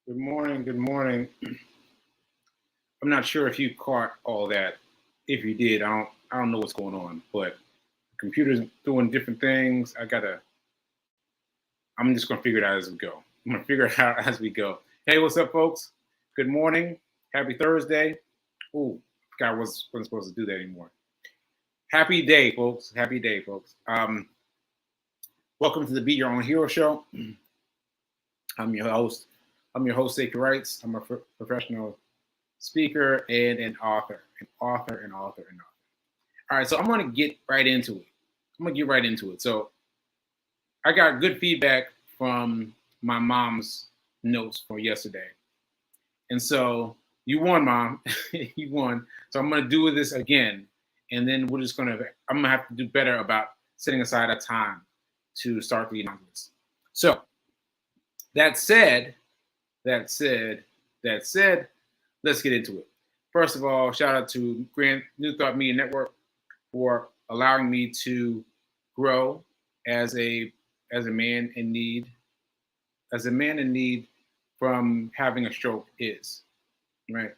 Good morning. Good morning. I'm not sure if you caught all that. If you did, I don't know what's going on, but the computer's doing different things. I'm just gonna figure it out as we go. I'm gonna figure it out as we go. Hey, what's up, folks? Good morning. Happy Thursday. Ooh, I wasn't supposed to do that anymore. Happy day, folks. Happy day, folks. Welcome to the Be Your Own Hero Show. I'm your host. Sacred Rights. I'm a professional speaker and an author, an author. All right, so I'm gonna get right into it. So I got good feedback from my mom's notes from yesterday, and so you won, mom. You won. So I'm gonna do this again, and then I'm gonna have to do better about setting aside a time to start the announcements. So that said, that said, that said, let's get into it. First of all, shout out to Grand New Thought Media Network for allowing me to grow as a man in need, from having a stroke is. Right.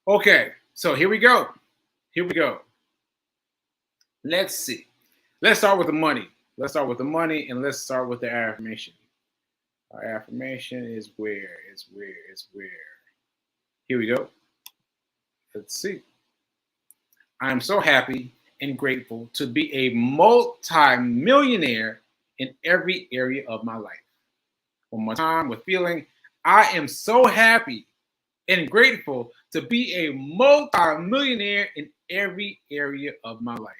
Okay, so here we go. Let's see. Let's start with the money. And let's start with the affirmation. Our affirmation is where. Here we go. Let's see. I am so happy and grateful to be a multi-millionaire in every area of my life. One more time with feeling. I am so happy and grateful to be a multi-millionaire in every area of my life.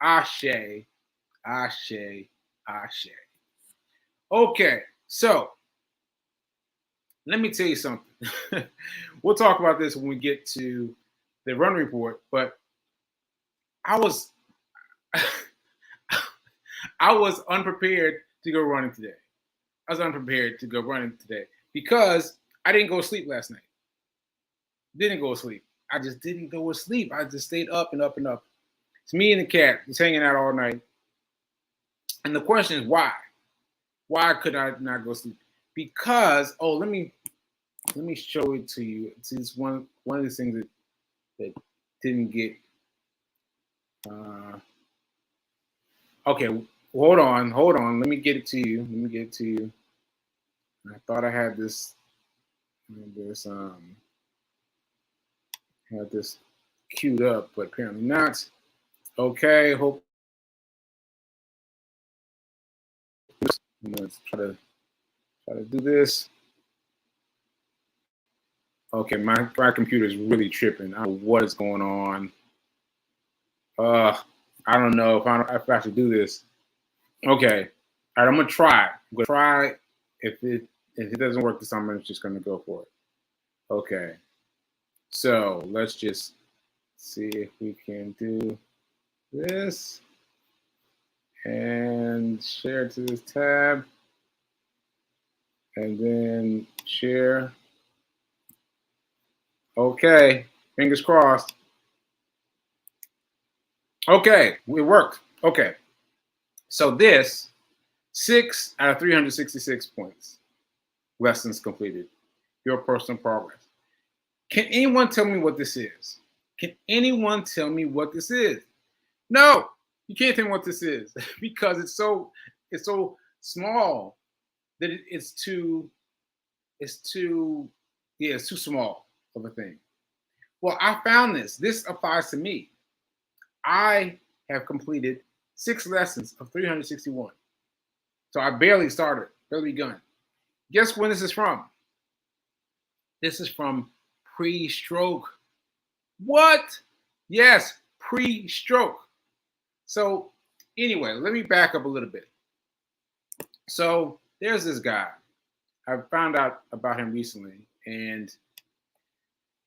Ashe, ashe, ashe. Okay, so let me tell you something. We'll talk about this when we get to the run report, but I was unprepared to go running today. Because I didn't go to sleep last night. I just didn't go to sleep. I just stayed up and up and up. It's me and the cat just hanging out all night. And the question is why? Why could I not go to sleep? Because let me show it to you. It's one of these things that didn't get. Okay, hold on. Let me get it to you. I thought I had this queued up, but apparently not. Okay, hope. Let's try to do this. Okay, my computer is really tripping. I don't know what is going on. I don't know if I should do this. Okay, all right, I'm gonna try. If it doesn't work this time, I'm just gonna go for it. Okay, so let's just see if we can do this and share to this tab, and then share. Okay, fingers crossed. Okay, it worked. Okay, so this 6 out of 366 points. Lessons completed. Your personal progress. Can anyone tell me what this is? No, you can't tell me what this is because it's so small that it's too small of a thing. Well, I found this. This applies to me. I have completed 6 lessons of 361. So I barely begun. Guess when this is from? This is from pre-stroke. What? Yes, pre-stroke. So anyway, let me back up a little bit. So there's this guy. I found out about him recently, and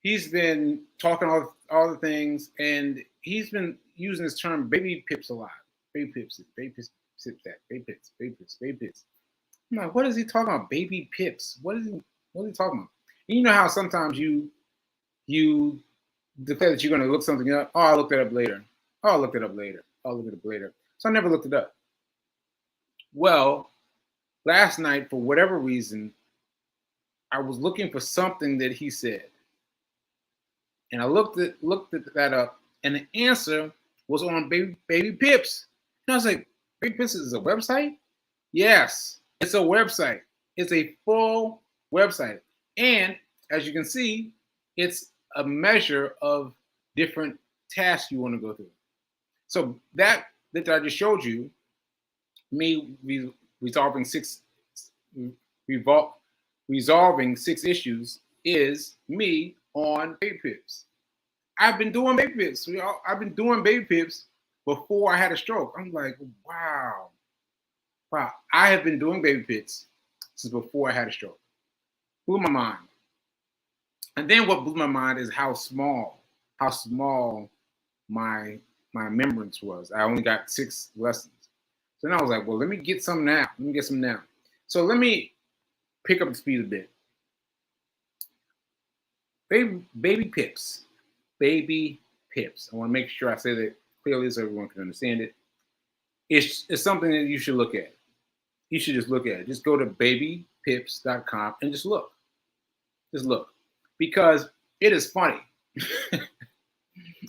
he's been talking all the things, and he's been using this term baby pips a lot. Baby pips, baby pips. I'm like, what is he talking about? Baby pips. What is he talking about? And you know how sometimes you declare that you're going to look something up. Oh, I'll look that up later. So I never looked it up. Well, last night, for whatever reason, I was looking for something that he said, and I looked at that up, and the answer was on Baby Pips. And I was like, Baby Pips is a website? Yes, it's a website. It's a full website, and as you can see, it's a measure of different tasks you want to go through. So that I just showed you, me resolving resolving 6 issues, is me on Baby Pips. I've been doing Baby Pips. I've been doing Baby Pips before I had a stroke. I'm like, wow. I have been doing Baby Pips since before I had a stroke. Blew my mind. And then what blew my mind is how small my remembrance was. I only got 6 lessons. So then I was like, well, let me get some now. So let me pick up the speed a bit. Baby Pips. Baby Pips. I want to make sure I say that clearly so everyone can understand it. It's something that you should look at. You should just look at it. Just go to babypips.com and just look. Just look. Because it is funny.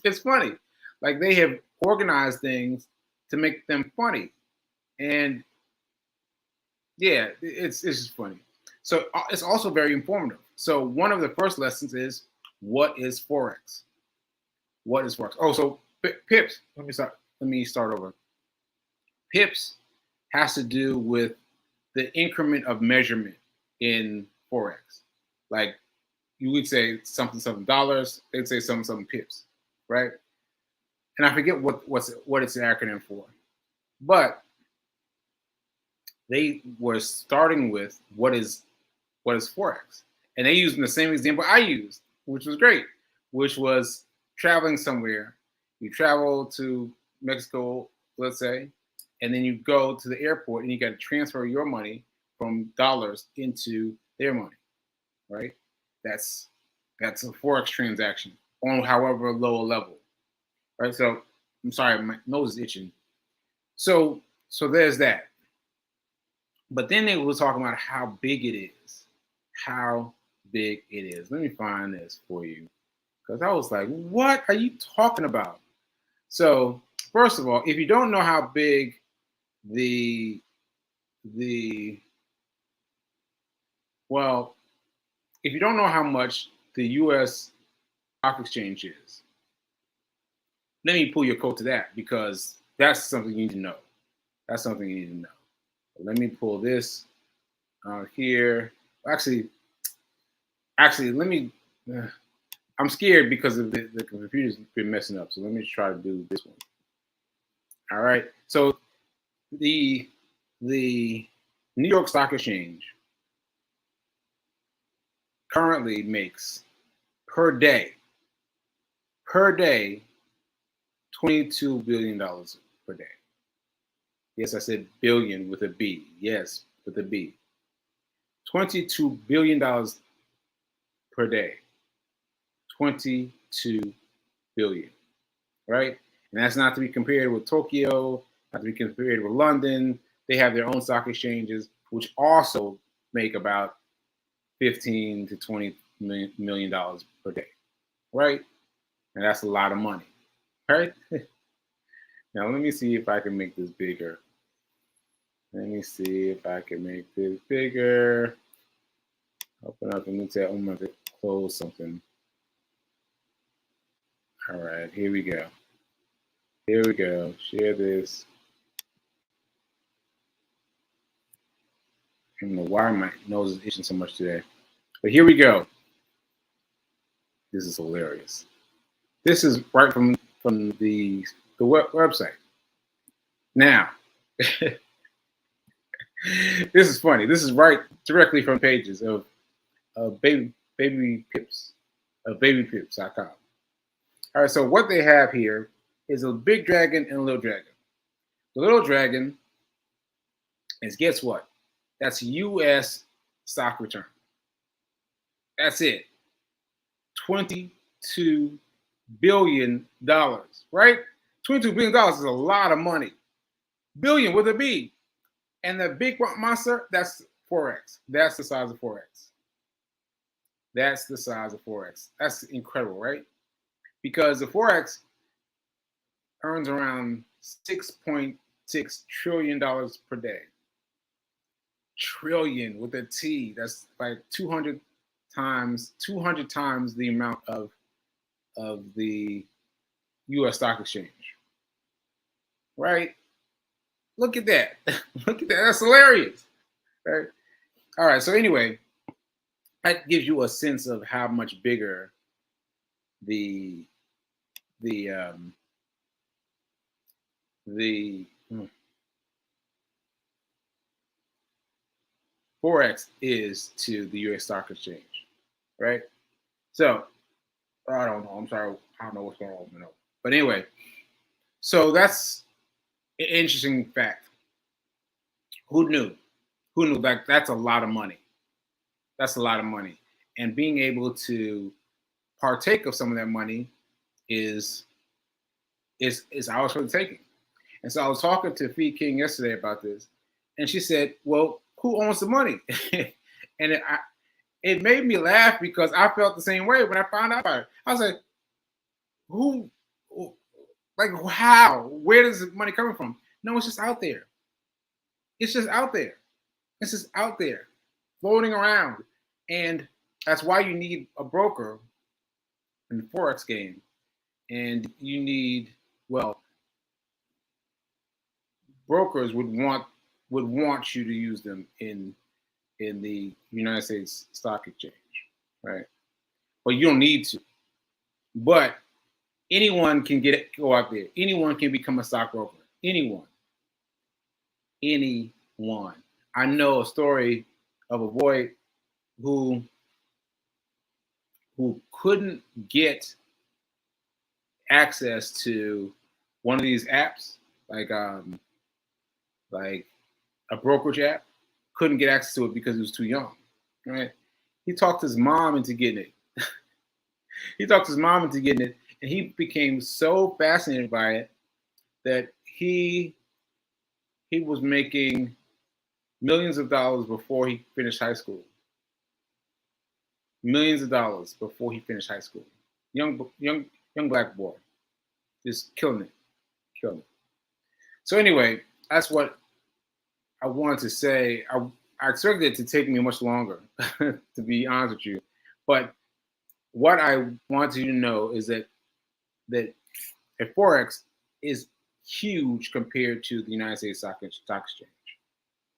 It's funny. Like, they have organized things to make them funny. And yeah, it's just funny. So it's also very informative. So one of the first lessons is, what is Forex? What is Forex? Oh, so Pips. Let me start over. Pips has to do with the increment of measurement in Forex. Like, you would say something dollars, they'd say something pips, right? And I forget what it's an acronym for, but they were starting with what is Forex, and they used the same example I used, which was great, which was traveling somewhere. You travel to Mexico, let's say, and then you go to the airport and you got to transfer your money from dollars into their money, right? That's a Forex transaction on however low a level, right? So I'm sorry, my nose is itching. So there's that. But then they were talking about how big it is. How big it is. Let me find this for you, because I was like, what are you talking about? So first of all, if you don't know how big if you don't know how much the U.S. stock exchange is, let me pull your coat to that, because that's something you need to know. That's something you need to know. Let me pull this here. Actually, let me. I'm scared because of the computer's been messing up. So let me try to do this one. All right. So the New York Stock Exchange currently makes per day $22 billion per day. Yes, I said billion with a B. Yes, with a B. $22 billion per day. 22 billion, right? And that's not to be compared with Tokyo, not to be compared with London. They have their own stock exchanges, which also make about $15 to $20 million per day, right? And that's a lot of money, right? Now, let me see if I can make this bigger. Open up a new tab. I'm going to close something. All right, here we go. Share this. I don't know why my nose is itching so much today. But here we go. This is hilarious. This is right from the website. Now, this is funny. This is right directly from pages of Baby Pips, of babypips.com. All right, so what they have here is a big dragon and a little dragon. The little dragon is, guess what? That's U.S. stock return. That's it. $22 billion, right? $22 billion is a lot of money. Billion with a B. And the big monster, that's Forex. That's the size of Forex. That's the size of Forex. That's incredible, right? Because the Forex earns around $6.6 trillion per day. Trillion with a T. That's like 200 times the amount of the U.S. stock exchange, right? Look at that. Look at that. That's hilarious. Right? All right. So anyway, that gives you a sense of how much bigger the the um, the Forex is to the U.S. stock exchange, right? So I don't know. I'm sorry. I don't know what's going on with my note. But anyway, so that's an interesting fact. Who knew? Who knew that that's a lot of money? That's a lot of money. And being able to partake of some of that money is ours for the taking. And so I was talking to Fee King yesterday about this, and she said, "Well, who owns the money?" And it made me laugh because I felt the same way when I found out about it. I was like, "Who? Like how? Where does the money coming from?" No, it's just out there. It's just out there. It's just out there, floating around, and that's why you need a broker in the forex game, and you need brokers would want you to use them in the United States Stock Exchange, right? But you don't need to. But anyone can go out there. Anyone can become a stockbroker. Anyone. Anyone. I know a story of a boy who couldn't get access to one of these apps, like a brokerage app, couldn't get access to it because he was too young. Right? He talked his mom into getting it. He talked his mom into getting it, and he became so fascinated by it that he was making millions of dollars before he finished high school. Millions of dollars before he finished high school. Young black boy, just killing it. So anyway, that's what I wanted to say. I expected it to take me much longer, to be honest with you. But what I want you to know is that a forex is huge compared to the United States Stock Exchange,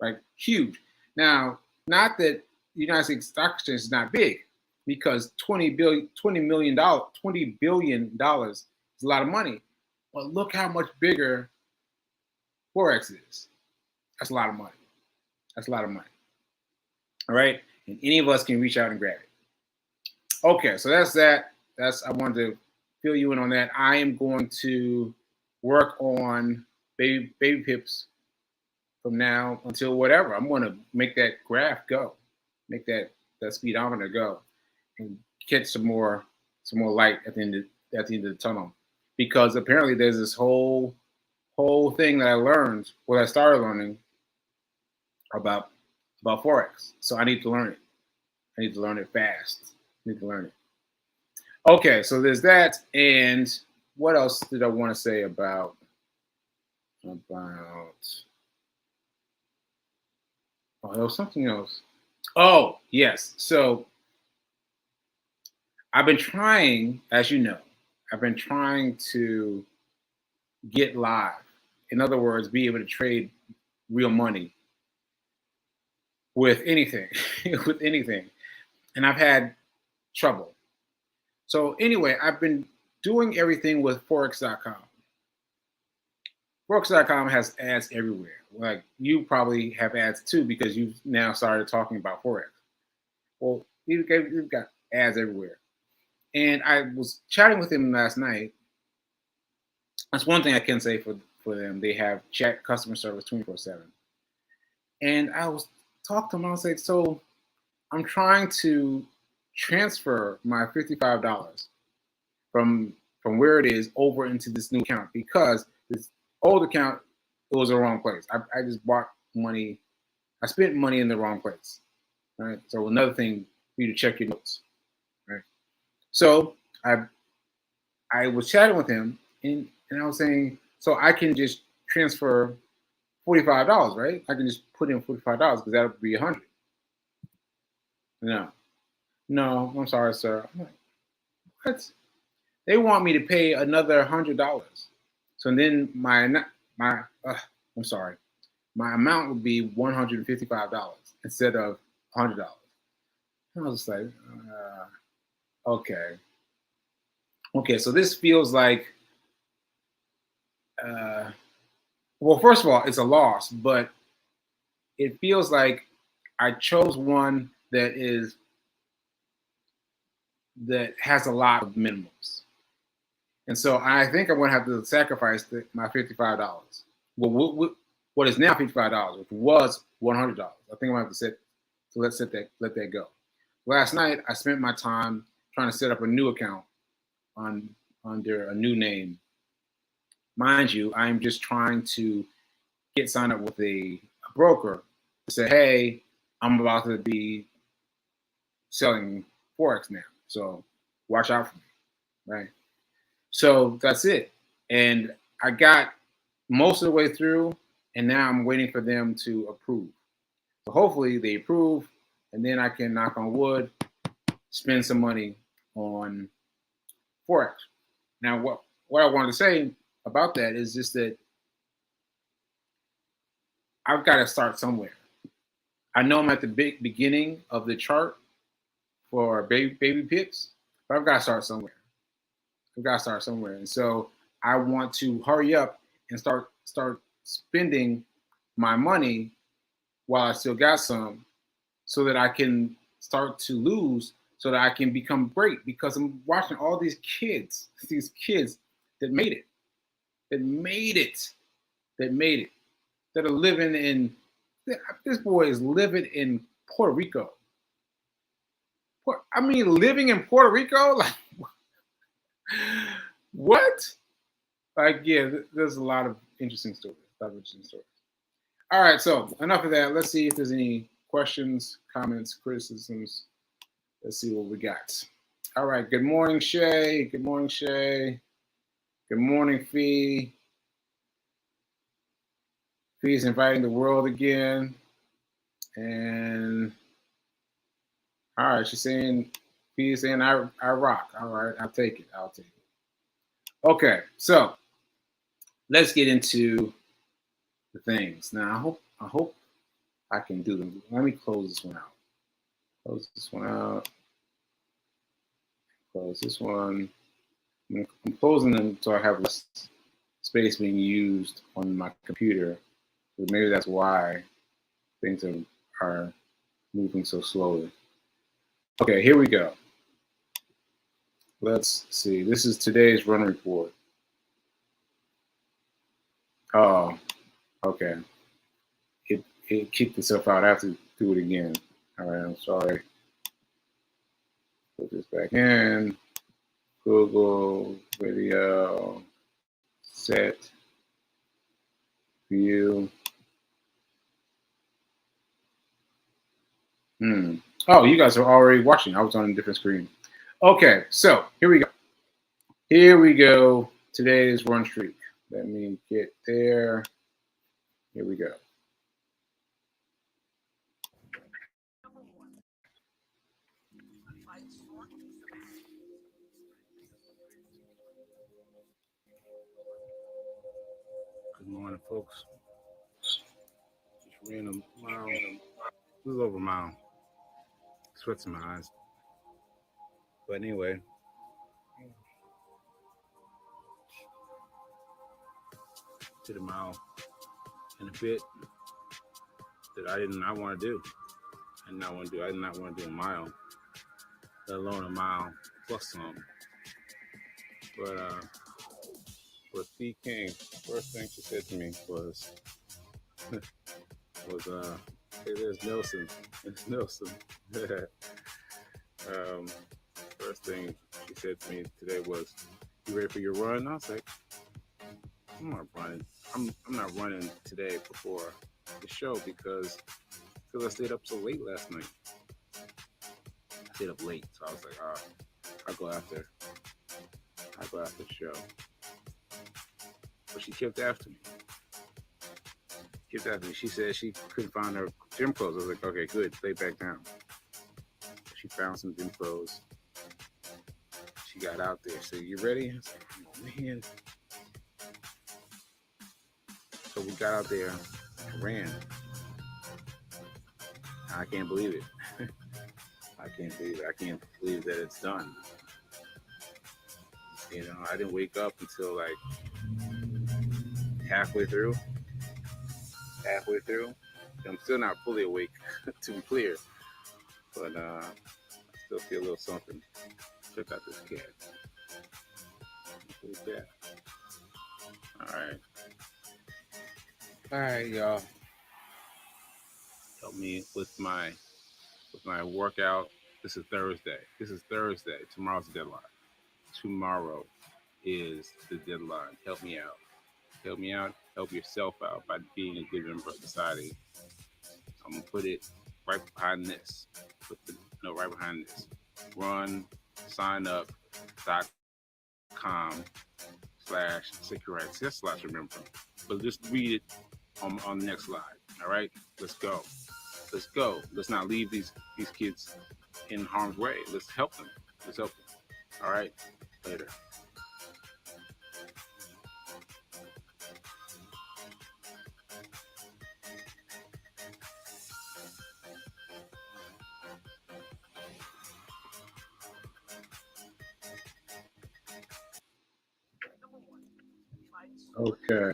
right? Huge. Now, not that the United States Stock Exchange is not big, because $20 billion is a lot of money. But look how much bigger forex is. That's a lot of money. That's a lot of money. All right, and any of us can reach out and grab it. Okay, so that's that. I wanted to fill you in on that. I am going to work on baby pips from now until whatever. I'm going to make that graph go, make that speedometer go, and catch some more light at the end of the tunnel. Because apparently there's this whole thing that I learned, what I started learning about forex. So I need to learn it. I need to learn it fast. I need to learn it. Okay, so there's that. And what else did I want to say about oh, there was something else. Oh, yes. So I've been trying, as you know, to get live. In other words, be able to trade real money with anything, with anything. And I've had trouble. So anyway, I've been doing everything with Forex.com. Forex.com has ads everywhere. Like you probably have ads too because you've now started talking about Forex. Well, you've got ads everywhere. And I was chatting with him last night. That's one thing I can say for them. They have chat customer service 24/7. And I was talking to him. I was like, so I'm trying to transfer my $55 from where it is over into this new account because this old account, it was the wrong place. I just bought money. I spent money in the wrong place. All right. So another thing for you to check your notes. So I was chatting with him, and I was saying, so I can just transfer $45, right? I can just put in $45 because that would be 100. No, no, I'm sorry, sir. I'm like, what? They want me to pay another $100. So then my I'm sorry, my amount would be $155 instead of $100. I was just like, okay, okay. So this feels like, uh, well, first of all, it's a loss, but it feels like I chose one that has a lot of minimums, and so I think I'm going to have to sacrifice my $55. Well, what is now $55, which was $100. I think I'm going to have to let that go. Last night, I spent my time trying to set up a new account on under a new name. Mind you, I'm just trying to get signed up with a broker to say, hey, I'm about to be selling Forex now. So watch out for me, right? So that's it. And I got most of the way through, and now I'm waiting for them to approve. So hopefully they approve, and then I can, knock on wood, spend some money on Forex. Now, what I wanted to say about that is just that I've got to start somewhere. I know I'm at the big beginning of the chart for baby pips, but I've got to start somewhere. I've got to start somewhere, and so I want to hurry up and start spending my money while I still got some, so that I can start to lose, so that I can become great. Because I'm watching all these kids that made it, that made it, that made it, that are living in. This boy is living in Puerto Rico. I mean, living in Puerto Rico, like what? Like, yeah, there's a lot of interesting stories. All right, so enough of that. Let's see if there's any questions, comments, criticisms. Let's see what we got. All right. Good morning, Shay. Good morning, Shay. Good morning, Fee. Fee's inviting the world again. And all right, she's saying, Fee's saying, I rock. All right, I'll take it. Okay, so let's get into the things. Now, I hope I can do them. Let me close this one out. Close this one out. Close this one. I'm closing them so I have less space being used on my computer. So maybe that's why things are moving so slowly. Okay, here we go. Let's see. This is today's run report. Oh, okay. It kicked itself out. I have to do it again. All right, I'm sorry. Put this back in. Google video set view. Oh, you guys are already watching. I was on a different screen. Okay, so here we go. Here we go. Today's run streak. Let me get there. Here we go. Good morning, folks. Just ran a mile, a little over a mile. Sweats in my eyes. But anyway, did a mile and a bit that I did not want to do. I did not want to do a mile, let alone a mile plus some. But Fee came. First thing she said to me was, hey, there's Nelson. There's Nelson. First thing she said to me today was, you ready for your run? I was like, I'm not running. I'm not running today before the show because I stayed up so late last night. I stayed up late, so I was like, I'll go after the show. But she kept after me. She said she couldn't find her gym clothes. I was like, okay, good, lay back down. She found some gym clothes. She got out there. So you ready? I was like, oh man. So we got out there and ran. I can't believe it. I can't believe that it's done. You know, I didn't wake up until like halfway through. I'm still not fully awake, to be clear, but I still feel a little something. Check out this cat. Look at that. All right, y'all. Help me with my workout. This is Thursday. Tomorrow's the deadline. Tomorrow is the deadline. Help me out. Help yourself out by being a good member of society. I'm gonna put it right behind this. Right behind this. Run, sign up.com/secure rights. Just / remember. But just read it on the next slide. All right, let's go. Let's not leave these kids in harm's way. Let's help them. All right, later. Okay.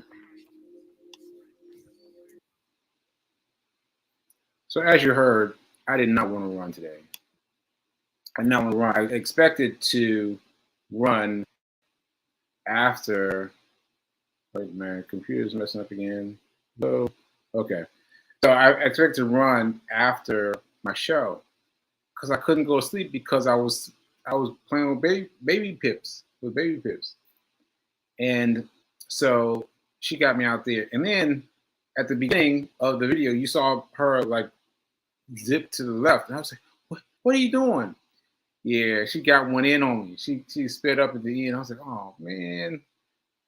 So as you heard, I did not want to run today. I expected to run after. Wait, my computer's messing up again. Hello. Okay. So I expected to run after my show because I couldn't go to sleep because I was playing with baby pips. And so she got me out there. And then at the beginning of the video, you saw her like zip to the left. And I was like, what are you doing? Yeah, she got one in on me. She sped up at the end. I was like, oh man.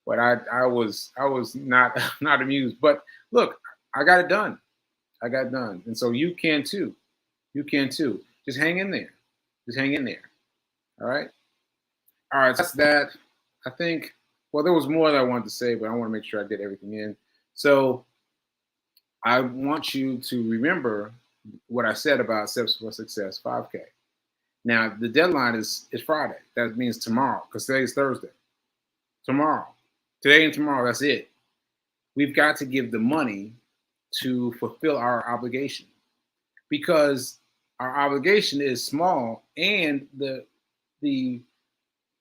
But I was not not amused. But look, I got it done. And so you can too. Just hang in there. All right. All right. So that's that. I think. Well, there was more that I wanted to say, but I want to make sure I get everything in. So I want you to remember what I said about Steps for Success 5K. Now the deadline is Friday. That means tomorrow, because today's Thursday. Today and tomorrow. That's it. We've got to give the money to fulfill our obligation, because our obligation is small, and the thing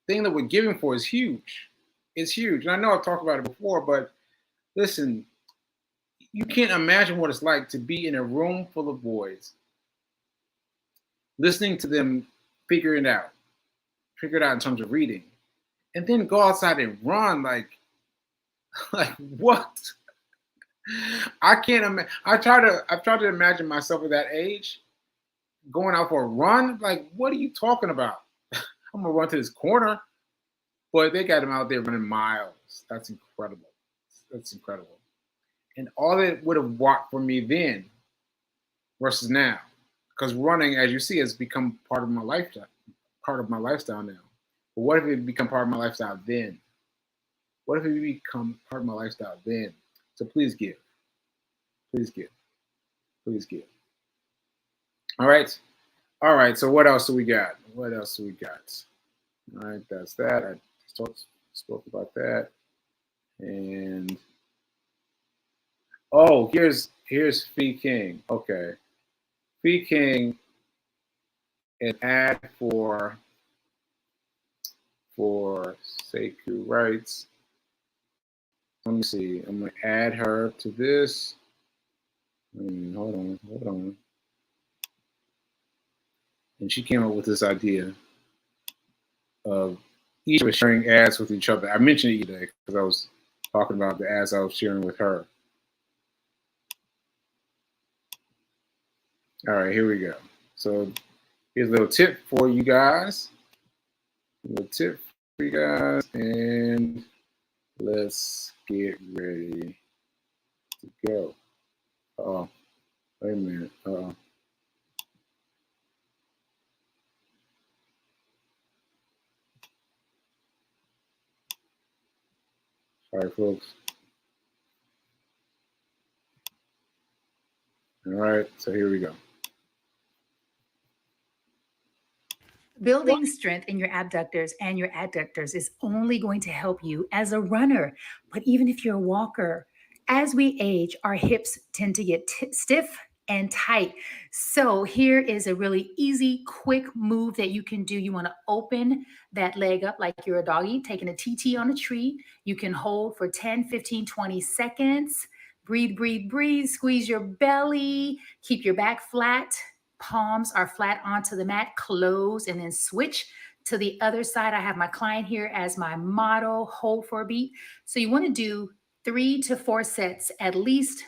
that we're giving for is huge. It's huge. And I know I've talked about it before, but listen, you can't imagine what it's like to be in a room full of boys, listening to them figure it out in terms of reading, and then go outside and run like what? I can't imagine. I've tried to imagine myself at that age going out for a run. Like, what are you talking about? I'm gonna run to this corner. But they got him out there running miles. That's incredible. And all that would have walked for me then versus now. Because running, as you see, has become part of my lifestyle now. But what if it become part of my lifestyle then? So please give. All right. So what else do we got? All right, that's that. I spoke about that. And here's Fee King. Okay. Fee King, an ad for Sekou Rights. Let me see. I'm gonna add her to this. Hold on. And she came up with this idea of each of us sharing ads with each other. I mentioned it today because I was talking about the ads I was sharing with her. All right, here we go. So here's a little tip for you guys. a tip for you guys, and let's get ready to go. Oh, wait a minute. All right, folks. All right, so here we go. Building strength in your abductors and your adductors is only going to help you as a runner. But even if you're a walker, as we age, our hips tend to get stiff and tight. So here is a really easy, quick move that you can do. You want to open that leg up like you're a doggy, taking a TT on a tree. You can hold for 10, 15, 20 seconds. Breathe, breathe, breathe. Squeeze your belly. Keep your back flat. Palms are flat onto the mat, close, and then switch to the other side. I have my client here as my model, hold for a beat. So you want to do 3 to 4 sets, at least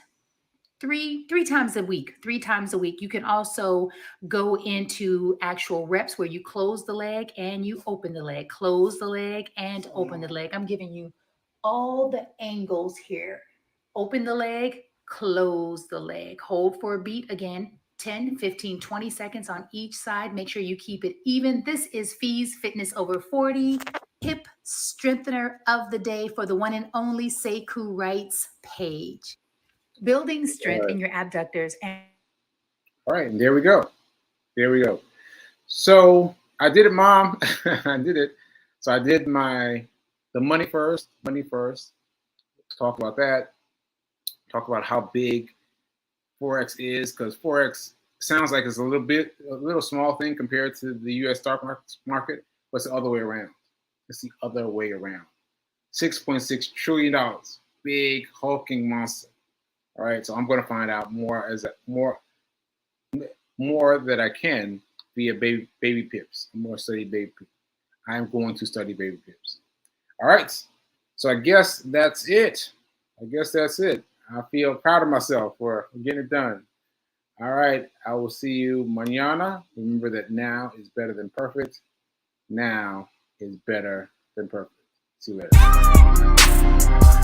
three times a week. 3 times a week. You can also go into actual reps where you close the leg and you open the leg, close the leg and open the leg. I'm giving you all the angles here. Open the leg, close the leg, hold for a beat again. 10, 15, 20 seconds on each side. Make sure you keep it even. This is Fees Fitness Over 40, hip strengthener of the day for the one and only Sekou Wrights page. Building strength in your abductors. All right, and there we go. There we go. So I did it, Mom. I did it. So I did the money first. Money first. Talk about that. Talk about how big Forex is, because Forex sounds like it's a little small thing compared to the U.S. stock market, but it's the other way around. It's the other way around. $6.6 trillion, big hulking monster. All right, so I'm going to find out more that I can via baby pips. More study baby pips. I'm going to study baby pips. All right, so I guess that's it. I feel proud of myself for getting it done. All right, I will see you mañana. Remember that now is better than perfect. Now is better than perfect. See you later.